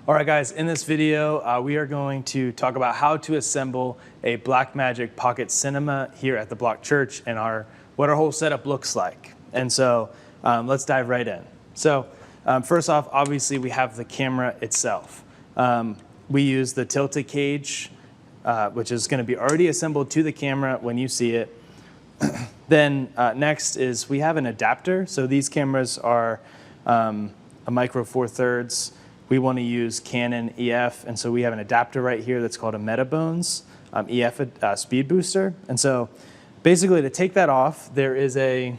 All right, guys, in this video, we are going to talk about how to assemble a Blackmagic Pocket Cinema here at the Block Church and what our whole setup looks like. And so let's dive right in. So first off, obviously, we have the camera itself. We use the Tilta cage, which is going to be already assembled to the camera when you see it. Then next is we have an adapter. So these cameras are a micro 4/3. We want to use Canon EF, and so we have an adapter right here that's called a Metabones EF speed booster. And so basically to take that off, there is a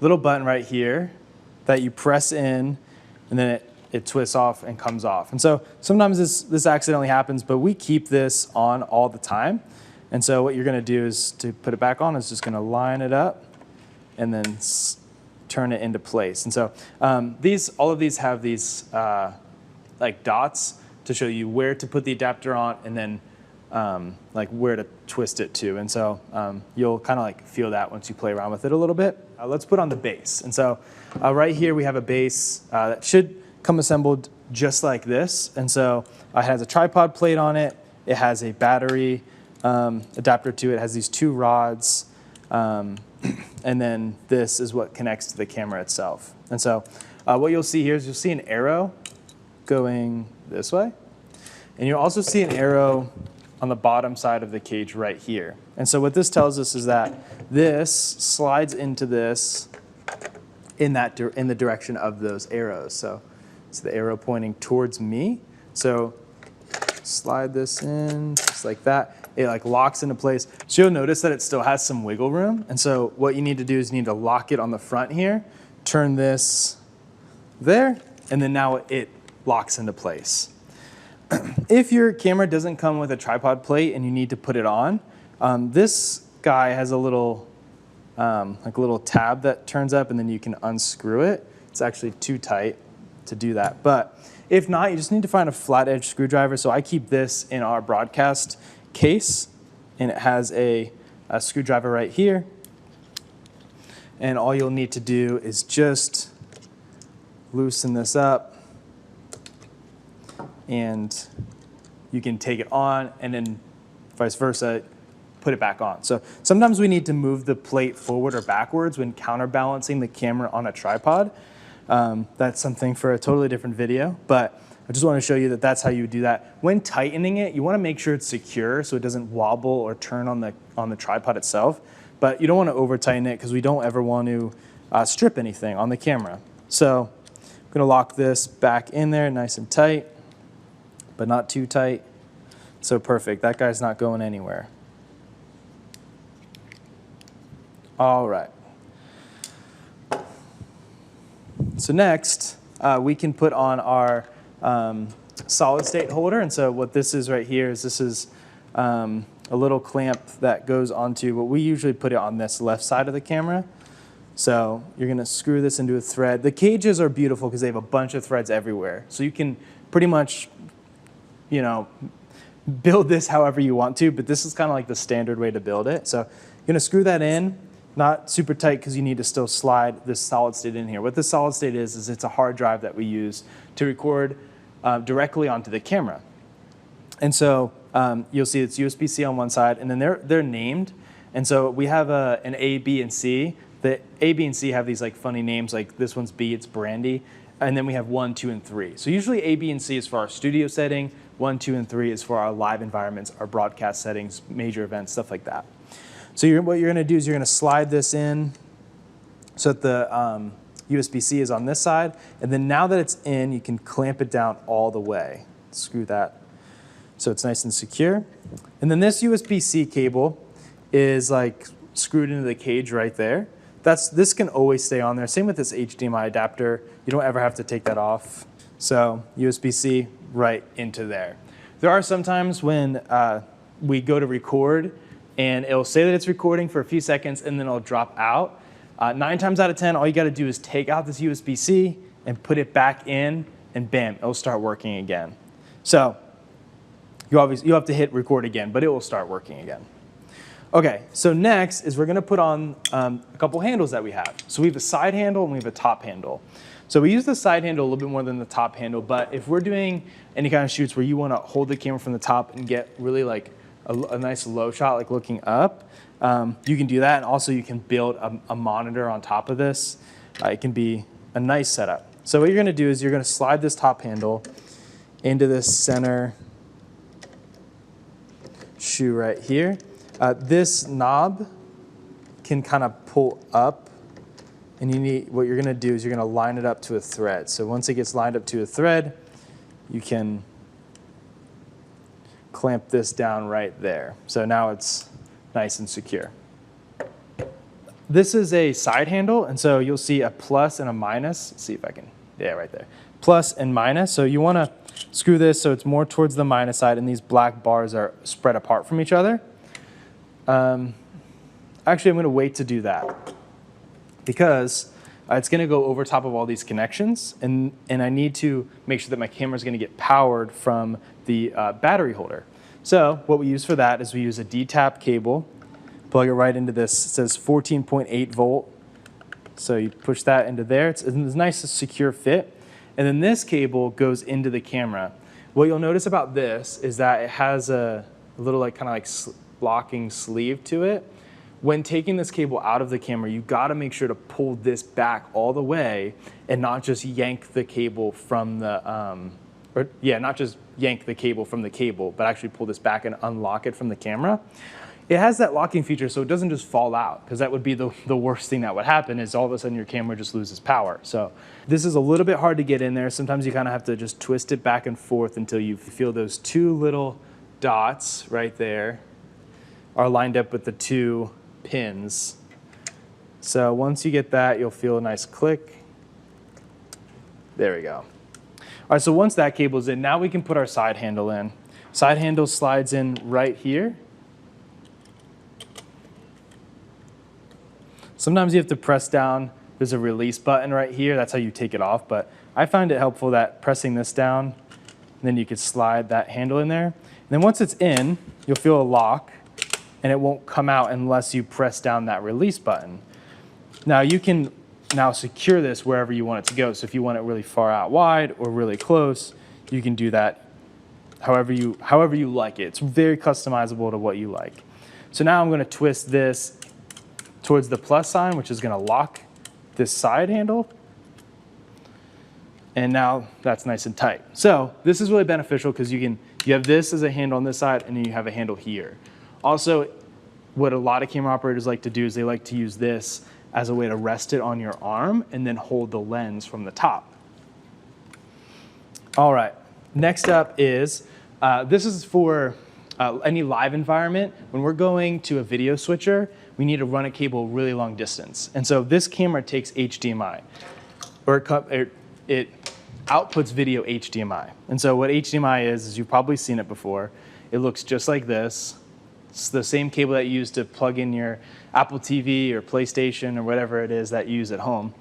little button right here that you press in, and then it twists off and comes off. And so sometimes this accidentally happens, but we keep this on all the time. And so what you're going to do is to put it back on is just going to line it up and then turn it into place. And so all of these have these like dots to show you where to put the adapter on and then like where to twist it to. And so you'll kind of like feel that once you play around with it a little bit. Let's put on the base. And so right here we have a base that should come assembled just like this. And so it has a tripod plate on it. It has a battery adapter to it. It has these two rods. And then this is what connects to the camera itself. And so what you'll see here is you'll see an arrow going this way. And you'll also see an arrow on the bottom side of the cage right here. And so what this tells us is that this slides into this in the direction of those arrows. So it's the arrow pointing towards me. So slide this in just like that. It like locks into place. So you'll notice that it still has some wiggle room. And so what you need to do is you need to lock it on the front here, turn this there, and then now it locks into place. If your camera doesn't come with a tripod plate and you need to put it on, this guy has a little tab that turns up and then you can unscrew it. It's actually too tight to do that. But if not, you just need to find a flat edge screwdriver. So I keep this in our broadcast case, and it has a screwdriver right here. And all you'll need to do is just loosen this up, and you can take it on, and then vice versa, put it back on. So sometimes we need to move the plate forward or backwards when counterbalancing the camera on a tripod. That's something for a totally different video, but I just want to show you that that's how you do that. When tightening it, you want to make sure it's secure so it doesn't wobble or turn on the tripod itself, but you don't want to over tighten it because we don't ever want to strip anything on the camera. So I'm going to lock this back in there nice and tight, but not too tight. So perfect, that guy's not going anywhere. All right. So next, we can put on our solid state holder. And so what this is right here is this is a little clamp that goes onto what we usually put it on this left side of the camera. So you're going to screw this into a thread. The cages are beautiful because they have a bunch of threads everywhere. So you can pretty much, you know, build this however you want to, but this is kind of like the standard way to build it. So you're going to screw that in. Not super tight because you need to still slide this solid state in here. What this solid state is it's a hard drive that we use to record directly onto the camera. And so you'll see it's USB-C on one side, and then they're named. And so we have an A, B, and C. The A, B, and C have these like funny names, like this one's B, it's Brandy. And then we have 1, 2, and 3. So usually A, B, and C is for our studio setting. 1, 2, and 3 is for our live environments, our broadcast settings, major events, stuff like that. So what you're going to do is you're going to slide this in so that the USB-C is on this side. And then now that it's in, you can clamp it down all the way. Screw that so it's nice and secure. And then this USB-C cable is like screwed into the cage right there. This can always stay on there. Same with this HDMI adapter. You don't ever have to take that off. So USB-C right into there. There are some times when we go to record and it'll say that it's recording for a few seconds and then it'll drop out. 9 times out of 10, all you gotta do is take out this USB-C and put it back in, and bam, it'll start working again. So you have to hit record again, but it will start working again. Okay, so next is we're gonna put on a couple handles that we have. So we have a side handle and we have a top handle. So we use the side handle a little bit more than the top handle, but if we're doing any kind of shoots where you want to hold the camera from the top and get really like a nice low shot, like looking up, you can do that. And also you can build a monitor on top of this. It can be a nice setup. So what you're going to do is you're going to slide this top handle into this center shoe right here. This knob can kind of pull up, and what you're going to do is you're going to line it up to a thread. So once it gets lined up to a thread, you can clamp this down right there. So now it's nice and secure. This is a side handle, and so you'll see a plus and a minus. Let's see if I can, yeah, right there. Plus and minus. So you want to screw this so it's more towards the minus side, and these black bars are spread apart from each other. Actually, I'm going to wait to do that because it's going to go over top of all these connections, and I need to make sure that my camera is going to get powered from the battery holder. So what we use for that is we use a D-tap cable, plug it right into this. It says 14.8 volt. So you push that into there. It's a nice secure fit. And then this cable goes into the camera. What you'll notice about this is that it has a little like kind of like locking sleeve to it. When taking this cable out of the camera, you got to make sure to pull this back all the way and not just yank the cable from the, not just yank the cable from the cable, but actually pull this back and unlock it from the camera. It has that locking feature so it doesn't just fall out, because that would be the worst thing that would happen is all of a sudden your camera just loses power. So this is a little bit hard to get in there. Sometimes you kind of have to just twist it back and forth until you feel those two little dots right there are lined up with the two pins. So once you get that, you'll feel a nice click. There we go. All right, so once that cable's in, now we can put our side handle in. Side handle slides in right here. Sometimes you have to press down. There's a release button right here. That's how you take it off. But I find it helpful that pressing this down, then you could slide that handle in there. And then once it's in, you'll feel a lock, and it won't come out unless you press down that release button. Now you can now secure this wherever you want it to go. So if you want it really far out wide or really close, you can do that however you like it. It's very customizable to what you like. So now I'm going to twist this towards the plus sign, which is going to lock this side handle. And now that's nice and tight. So this is really beneficial because you have this as a handle on this side, and then you have a handle here. Also, what a lot of camera operators like to do is they like to use this as a way to rest it on your arm and then hold the lens from the top. All right, next up is, this is for any live environment. When we're going to a video switcher, we need to run a cable really long distance. And so this camera takes HDMI, or it outputs video HDMI. And so what HDMI is you've probably seen it before. It looks just like this. It's the same cable that you use to plug in your Apple TV or PlayStation or whatever it is that you use at home.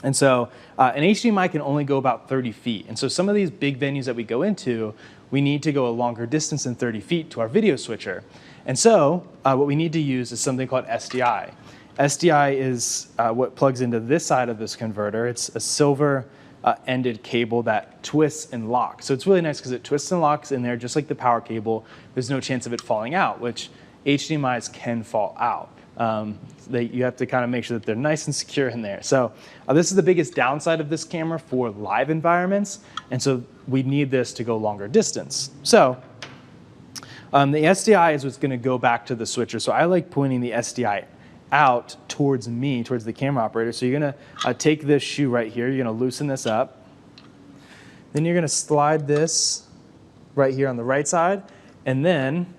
And so an HDMI can only go about 30 feet. And so some of these big venues that we go into, we need to go a longer distance than 30 feet to our video switcher. And so what we need to use is something called SDI. SDI is what plugs into this side of this converter. It's a silver ended cable that twists and locks. So it's really nice because it twists and locks in there just like the power cable. There's no chance of it falling out, which HDMIs can fall out. You have to kind of make sure that they're nice and secure in there. So this is the biggest downside of this camera for live environments. And so we need this to go longer distance. So the SDI is what's going to go back to the switcher. So I like pointing the SDI out towards me, towards the camera operator. So you're going to take this shoe right here. You're going to loosen this up. Then you're going to slide this right here on the right side. And then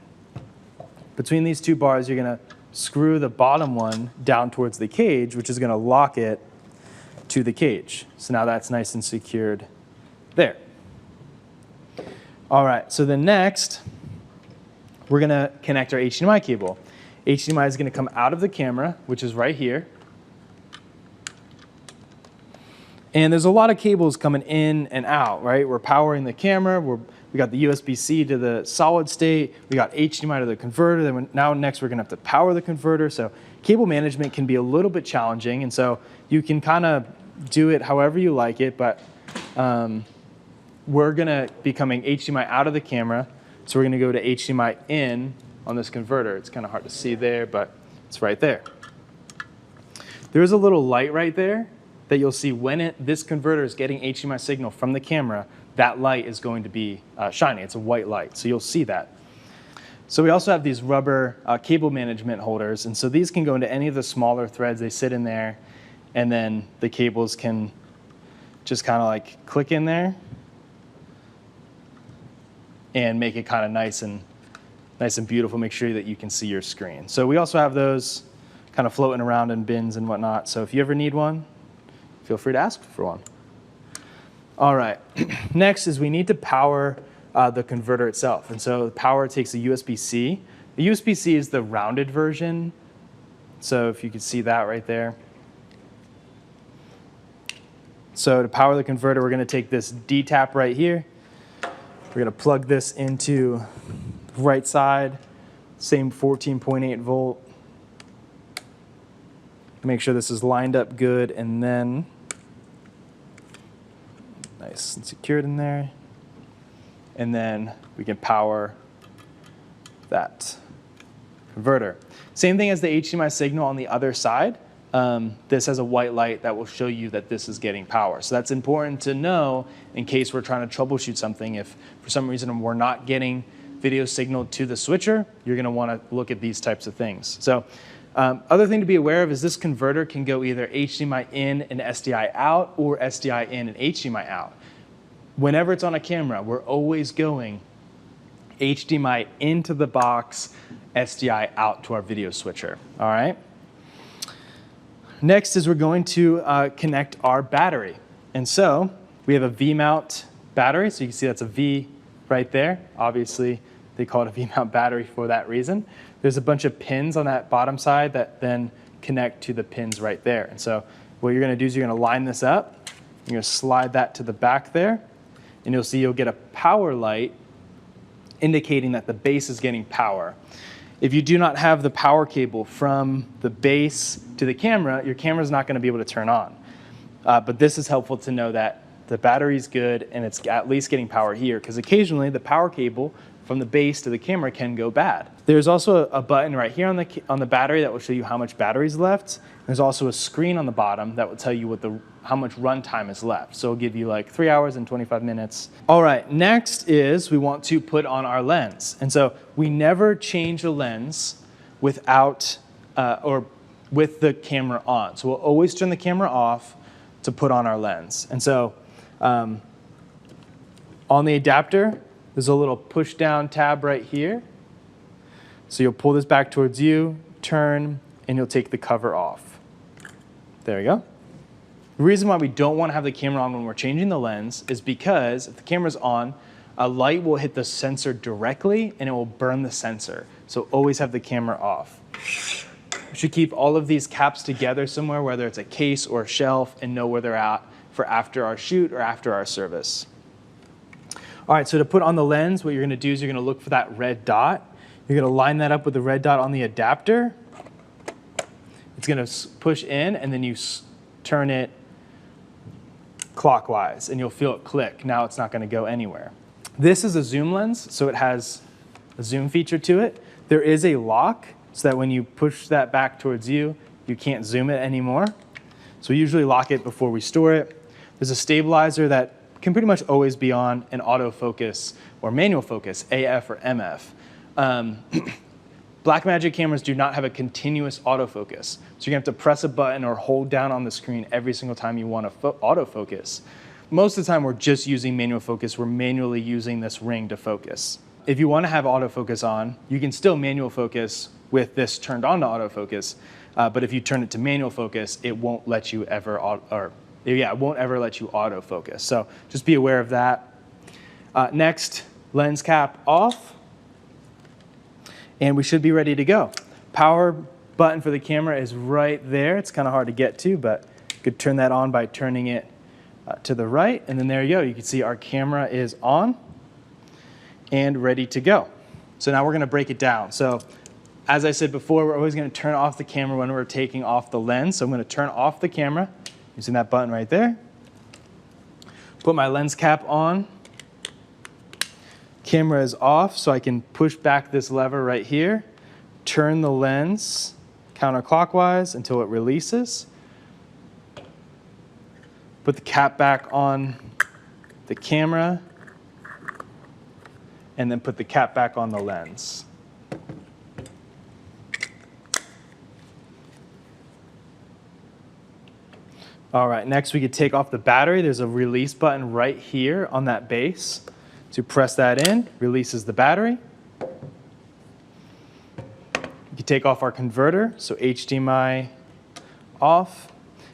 between these two bars, you're going to screw the bottom one down towards the cage, which is going to lock it to the cage. So now that's nice and secured there. All right, so then next, we're going to connect our HDMI cable. HDMI is going to come out of the camera, which is right here. And there's a lot of cables coming in and out, right? We're powering the camera. We got the USB-C to the solid state. We got HDMI to the converter. Then now next we're going to have to power the converter. So cable management can be a little bit challenging. And so you can kind of do it however you like it, but we're gonna be coming HDMI out of the camera. So we're gonna go to HDMI in on this converter. It's kind of hard to see there, but it's right there. There's a little light right there that you'll see when this converter is getting HDMI signal from the camera. That light is going to be shining. It's a white light, so you'll see that. So we also have these rubber cable management holders, and so these can go into any of the smaller threads. They sit in there, and then the cables can just kind of like click in there and make it kind of nice and beautiful. Make sure that you can see your screen. So we also have those kind of floating around in bins and whatnot. So if you ever need one, feel free to ask for one. All right, next is we need to power the converter itself. And so the power takes a USB-C. The USB-C is the rounded version. So if you could see that right there. So to power the converter, we're gonna take this D-tap right here. We're gonna plug this into the right side, same 14.8 volt. Make sure this is lined up good, and then nice and secured in there. And then we can power that converter. Same thing as the HDMI signal on the other side. This has a white light that will show you that this is getting power. So that's important to know in case we're trying to troubleshoot something. If for some reason we're not getting video signal to the switcher, you're gonna wanna look at these types of things. So other thing to be aware of is this converter can go either HDMI in and SDI out, or SDI in and HDMI out. Whenever it's on a camera, we're always going HDMI into the box, SDI out to our video switcher, all right? Next is we're going to connect our battery. And so we have a V-mount battery, so you can see that's a V right there. Obviously, they call it a V-mount battery for that reason. There's a bunch of pins on that bottom side that then connect to the pins right there. And so what you're gonna do is you're gonna line this up, you're gonna slide that to the back there, and you'll see you'll get a power light indicating that the base is getting power. If you do not have the power cable from the base to the camera, your camera's not gonna be able to turn on. But this is helpful to know that the battery's good and it's at least getting power here, because occasionally the power cable from the base to the camera can go bad. There's also a button right here on the battery that will show you how much battery's left. There's also a screen on the bottom that will tell you how much runtime is left. So it'll give you like 3 hours and 25 minutes. All right, next is we want to put on our lens. And so we never change a lens without, or with the camera on. So we'll always turn the camera off to put on our lens. And so on the adapter, there's a little push down tab right here. So you'll pull this back towards you, turn, and you'll take the cover off. There you go. The reason why we don't want to have the camera on when we're changing the lens is because if the camera's on, a light will hit the sensor directly and it will burn the sensor. So always have the camera off. We should keep all of these caps together somewhere, whether it's a case or a shelf, and know where they're at for after our shoot or after our service. All right, so to put on the lens, what you're gonna do is you're gonna look for that red dot. You're gonna line that up with the red dot on the adapter. It's gonna push in, and then you turn it clockwise, and you'll feel it click. Now it's not gonna go anywhere. This is a zoom lens, so it has a zoom feature to it. There is a lock, so that when you push that back towards you, you can't zoom it anymore. So we usually lock it before we store it. There's a stabilizer that can pretty much always be on an autofocus or manual focus, AF or MF. Blackmagic cameras do not have a continuous autofocus. So you're gonna have to press a button or hold down on the screen every single time you want to autofocus. Most of the time we're just using manual focus. We're manually using this ring to focus. If you want to have autofocus on, you can still manual focus with this turned on to autofocus. But if you turn it to manual focus, it won't let you ever, it won't ever let you autofocus. So just be aware of that. Next, lens cap off. And we should be ready to go. Power button for the camera is right there. It's kind of hard to get to, but you could turn that on by turning it to the right. And then there you go. You can see our camera is on and ready to go. So now we're gonna break it down. So as I said before, we're always gonna turn off the camera when we're taking off the lens. So I'm gonna turn off the camera using that button right there. Put my lens cap on. Camera is off, so I can push back this lever right here, turn the lens counterclockwise until it releases. Put the cap back on the camera, and then put the cap back on the lens. All right, next we could take off the battery. There's a release button right here on that base. So press that in, releases the battery. You can take off our converter, so HDMI off.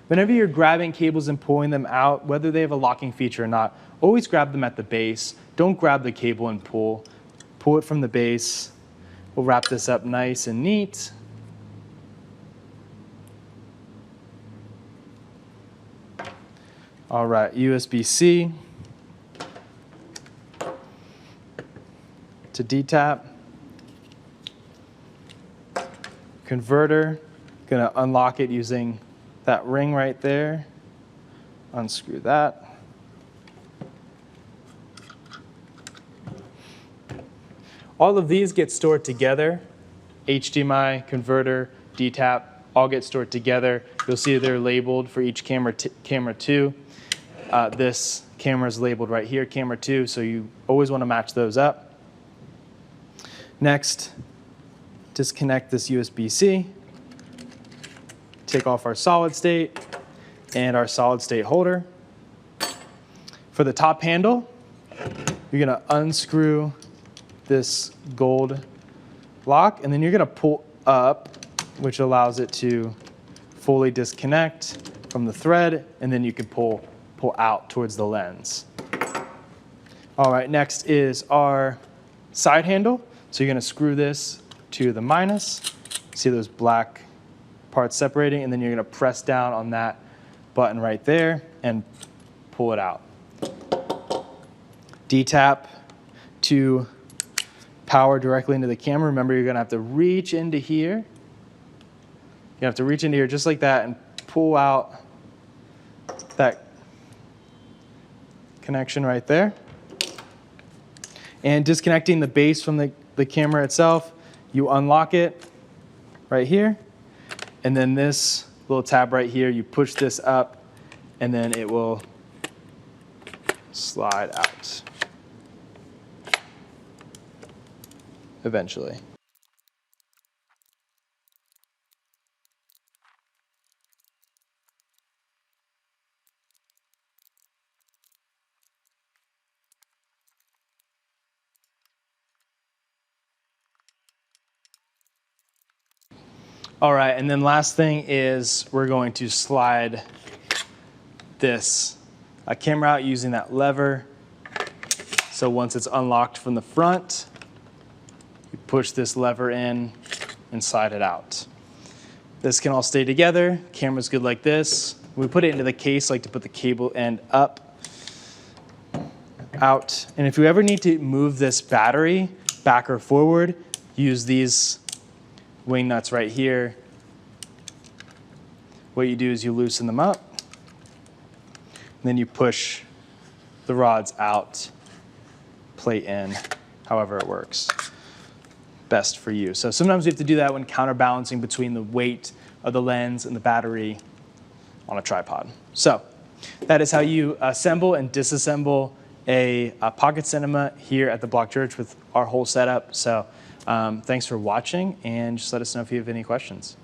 Whenever you're grabbing cables and pulling them out, whether they have a locking feature or not, always grab them at the base. Don't grab the cable and pull. Pull it from the base. We'll wrap this up nice and neat. All right, USB-C to D-tap. Converter, gonna unlock it using that ring right there. Unscrew that. All of these get stored together. HDMI, converter, D-tap, all get stored together. You'll see they're labeled for each camera 2. This camera is labeled right here, camera 2, so you always want to match those up. Next, disconnect this USB-C. Take off our solid state and our solid state holder. For the top handle, you're going to unscrew this gold lock, and then you're going to pull up, which allows it to fully disconnect from the thread, and then you can pull out towards the lens. All right, next is our side handle. So you're going to screw this to the minus. See those black parts separating, and then you're going to press down on that button right there and pull it out. D-tap to power directly into the camera. Remember, you're going to have to reach into here. You have to reach into here just like that and pull out that connection right there. And disconnecting the base from the camera itself, you unlock it right here. And then this little tab right here, you push this up, and then it will slide out eventually. All right, and then last thing is we're going to slide this camera out using that lever. So once it's unlocked from the front, you push this lever in and slide it out. This can all stay together. Camera's good like this. When we put it into the case, I like to put the cable end up, out. And if you ever need to move this battery back or forward, use these wing nuts right here. What you do is you loosen them up, and then you push the rods out, plate in, however it works best for you. So sometimes you have to do that when counterbalancing between the weight of the lens and the battery on a tripod. So that is how you assemble and disassemble a pocket cinema here at the Block Church with our whole setup. So thanks for watching, and just let us know if you have any questions.